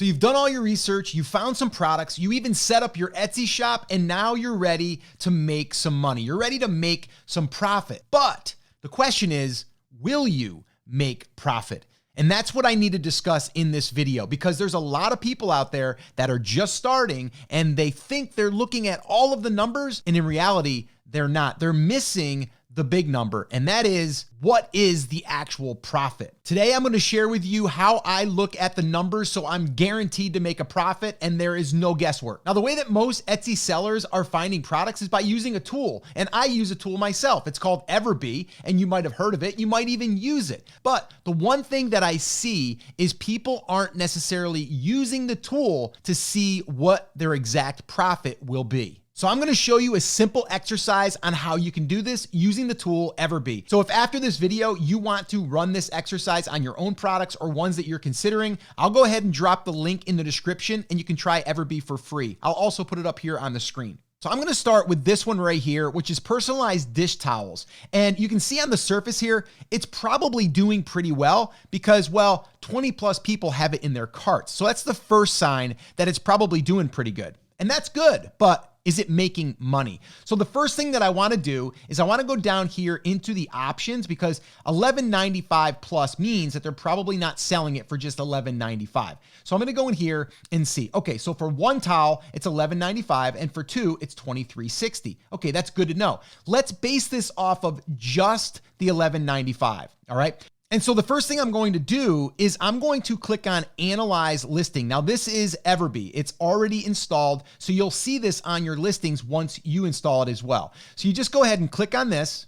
So you've done all your research, you found some products, you even set up your Etsy shop, and now you're ready to make some money. You're ready to make some profit. But the question is, will you make profit? And that's what I need to discuss in this video, because there's a lot of people out there that are just starting and they think they're looking at all of the numbers, and in reality, they're not. They're missing the big number, and that is, what is the actual profit? Today, I'm going to share with you how I look at the numbers so I'm guaranteed to make a profit and there is no guesswork. Now, the way that most Etsy sellers are finding products is by using a tool, and I use a tool myself. It's called Everbee, and you might have heard of it. You might even use it. But the one thing that I see is people aren't necessarily using the tool to see what their exact profit will be. So I'm going to show you a simple exercise on how you can do this using the tool Everbee. So if after this video you want to run this exercise on your own products or ones that you're considering, I'll go ahead and drop the link in the description and you can try Everbee for free. I'll also put it up here on the screen. So I'm going to start with this one right here, which is personalized dish towels. And you can see on the surface here, it's probably doing pretty well because, well, 20 plus people have it in their carts. So that's the first sign that it's probably doing pretty good. And that's good, but is it making money? So the first thing that I want to do is I want to go down here into the options, because $11.95 plus means that they're probably not selling it for just $11.95. So I'm going to go in here and see, okay, so for one towel, it's $11.95, and for two, it's $23.60. Okay, that's good to know. Let's base this off of just the $11.95, all right? And so the first thing I'm going to do is I'm going to click on Analyze Listing. Now this is Everbee. It's already installed, so you'll see this on your listings once you install it as well. So you just go ahead and click on this,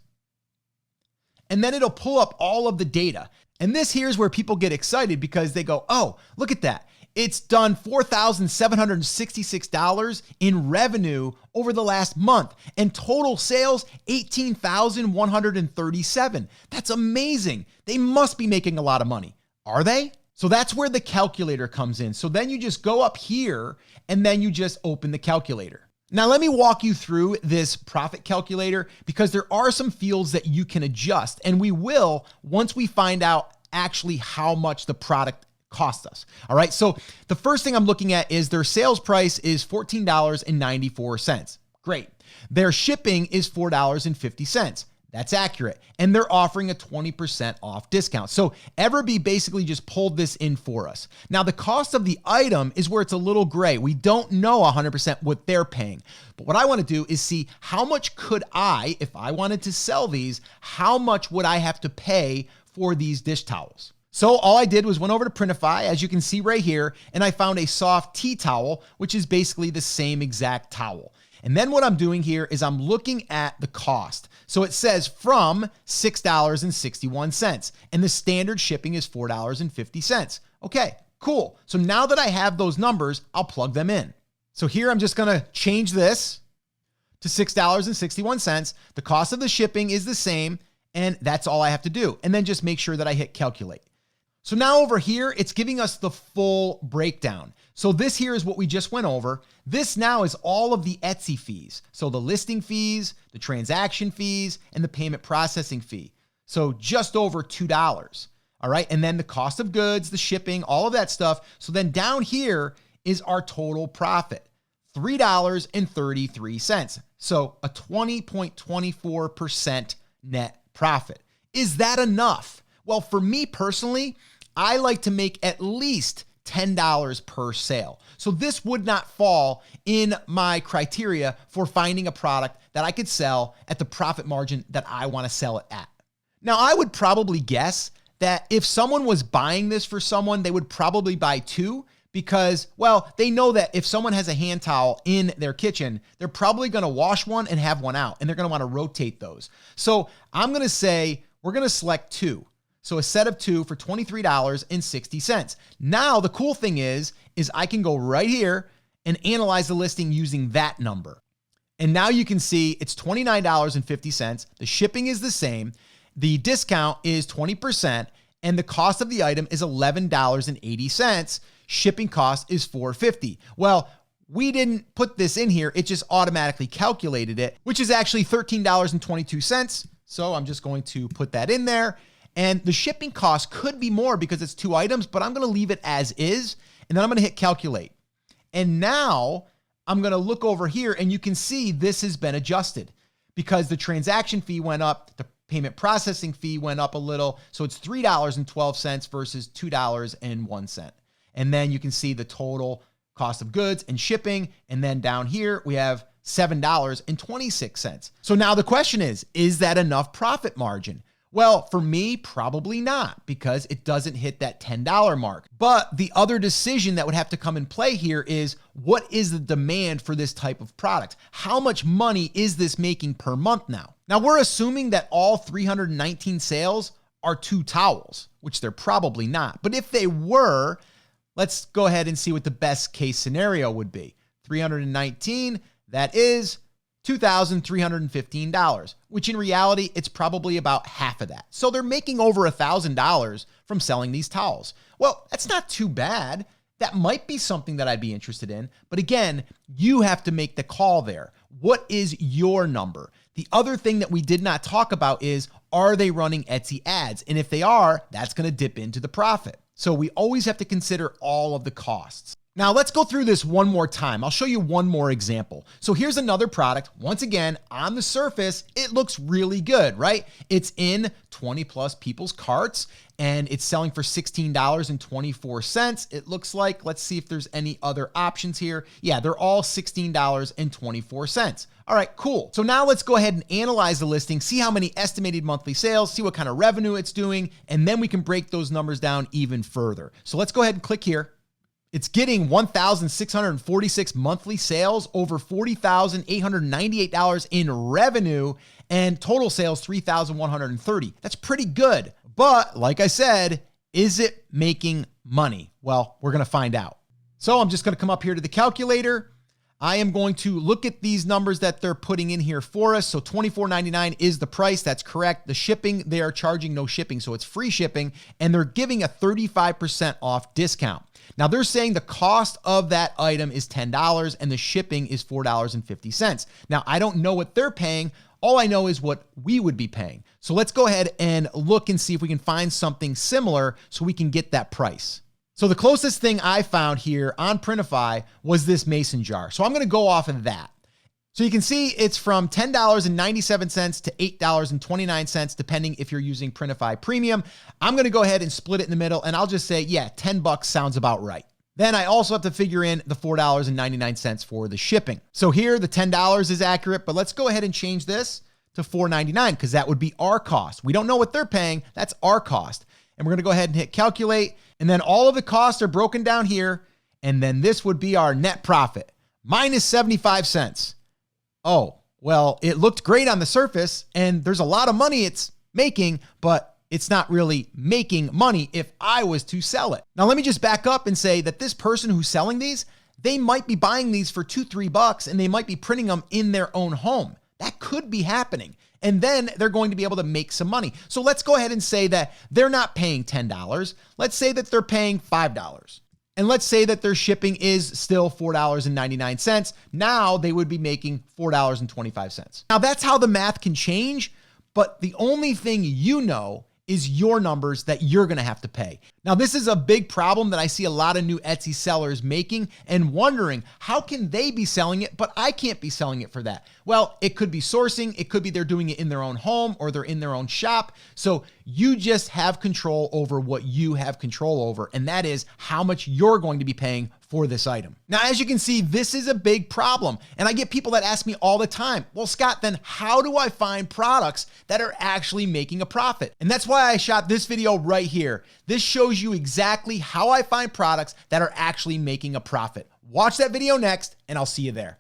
and then it'll pull up all of the data. And this here's where people get excited because they go, oh, look at that. It's done $4,766 in revenue over the last month, and total sales, $18,137. That's amazing. They must be making a lot of money. Are they? So that's where the calculator comes in. So then you just go up here and then you just open the calculator. Now, let me walk you through this profit calculator, because there are some fields that you can adjust, and we will once we find out actually how much the product cost us. All right. So the first thing I'm looking at is their sales price is $14.94. Great. Their shipping is $4.50. That's accurate. And they're offering a 20% off discount. So Everbee basically just pulled this in for us. Now, the cost of the item is where it's a little gray. We don't know 100% what they're paying. But what I want to do is see how much could I, if I wanted to sell these, how much would I have to pay for these dish towels? So all I did was went over to Printify, as you can see right here, and I found a soft tea towel, which is basically the same exact towel. And then what I'm doing here is I'm looking at the cost. So it says from $6.61, and the standard shipping is $4.50. Okay, cool. So now that I have those numbers, I'll plug them in. So here I'm just gonna change this to $6.61. The cost of the shipping is the same, and that's all I have to do. And then just make sure that I hit calculate. So now over here, it's giving us the full breakdown. So this here is what we just went over. This now is all of the Etsy fees. So the listing fees, the transaction fees, and the payment processing fee. So just over $2. All right. And then the cost of goods, the shipping, all of that stuff. So then down here is our total profit, $3.33. So a 20.24% net profit. Is that enough? Well, for me personally, I like to make at least $10 per sale. So this would not fall in my criteria for finding a product that I could sell at the profit margin that I want to sell it at. Now, I would probably guess that if someone was buying this for someone, they would probably buy two, because, well, they know that if someone has a hand towel in their kitchen, they're probably going to wash one and have one out, and they're going to want to rotate those. So I'm going to say we're going to select two. So a set of two for $23.60. Now, the cool thing is I can go right here and analyze the listing using that number. And now you can see it's $29.50. The shipping is the same. The discount is 20%, and the cost of the item is $11.80. Shipping cost is $4.50. Well, we didn't put this in here. It just automatically calculated it, which is actually $13.22. So I'm just going to put that in there. And the shipping cost could be more because it's two items, but I'm going to leave it as is. and then I'm going to hit calculate. And now I'm going to look over here and you can see this has been adjusted because the transaction fee went up, the payment processing fee went up a little. So it's $3.12 versus $2.01. And then you can see the total cost of goods and shipping. And then down here we have $7.26. So now the question is that enough profit margin? Well, for me, probably not, because it doesn't hit that $10 mark. But the other decision that would have to come in play here is, what is the demand for this type of product? How much money is this making per month now? Now, we're assuming that all 319 sales are 2 towels, which they're probably not. But if they were, let's go ahead and see what the best case scenario would be. 319, that is $2,315, which in reality, it's probably about half of that. So they're making over $1,000 from selling these towels. Well, that's not too bad. That might be something that I'd be interested in. But again, you have to make the call there. What is your number? The other thing that we did not talk about is, are they running Etsy ads? And if they are, that's going to dip into the profit. So we always have to consider all of the costs. Now let's go through this one more time. I'll show you one more example. So here's another product. Once again, on the surface, it looks really good, right? It's in 20 plus people's carts and it's selling for $16.24. It looks like, let's see if there's any other options here. Yeah, they're all $16.24. All right, cool. So now let's go ahead and analyze the listing, see how many estimated monthly sales, see what kind of revenue it's doing, and then we can break those numbers down even further. So let's go ahead and click here. It's getting 1,646 monthly sales, over $40,898 in revenue, and total sales 3,130. That's pretty good. But like I said, is it making money? Well, we're going to find out. So I'm just going to come up here to the calculator. I am going to look at these numbers that they're putting in here for us. So $24.99 is the price. That's correct. The shipping, they are charging no shipping. So it's free shipping, and they're giving a 35% off discount. Now they're saying the cost of that item is $10 and the shipping is $4.50. Now I don't know what they're paying. All I know is what we would be paying. So let's go ahead and look and see if we can find something similar so we can get that price. So the closest thing I found here on Printify was this mason jar. So I'm going to go off of that. So you can see it's from $10.97 to $8.29, depending if you're using Printify Premium. I'm going to go ahead and split it in the middle, and I'll just say, yeah, $10 sounds about right. Then I also have to figure in the $4.99 for the shipping. So here the $10 is accurate, but let's go ahead and change this to $4.99 because that would be our cost. We don't know what they're paying. That's our cost. And we're going to go ahead and hit calculate. And then all of the costs are broken down here. And then this would be our net profit, minus 75 cents. Oh, well, it looked great on the surface and there's a lot of money it's making, but it's not really making money if I was to sell it. Now, let me just back up and say that this person who's selling these, they might be buying these for $2-3 and they might be printing them in their own home. That could be happening. And then they're going to be able to make some money. So let's go ahead and say that they're not paying $10. Let's say that they're paying $5. And let's say that their shipping is still $4.99. Now they would be making $4.25. Now that's how the math can change, but the only thing you know is your numbers that you're going to have to pay. Now, this is a big problem that I see a lot of new Etsy sellers making and wondering, how can they be selling it, but I can't be selling it for that? Well, it could be sourcing. It could be they're doing it in their own home or they're in their own shop. So you just have control over what you have control over, and that is how much you're going to be paying for this item. Now, as you can see, this is a big problem. And I get people that ask me all the time, well, Scott, then how do I find products that are actually making a profit? And that's why I shot this video right here. This shows you exactly how I find products that are actually making a profit. Watch that video next, and I'll see you there.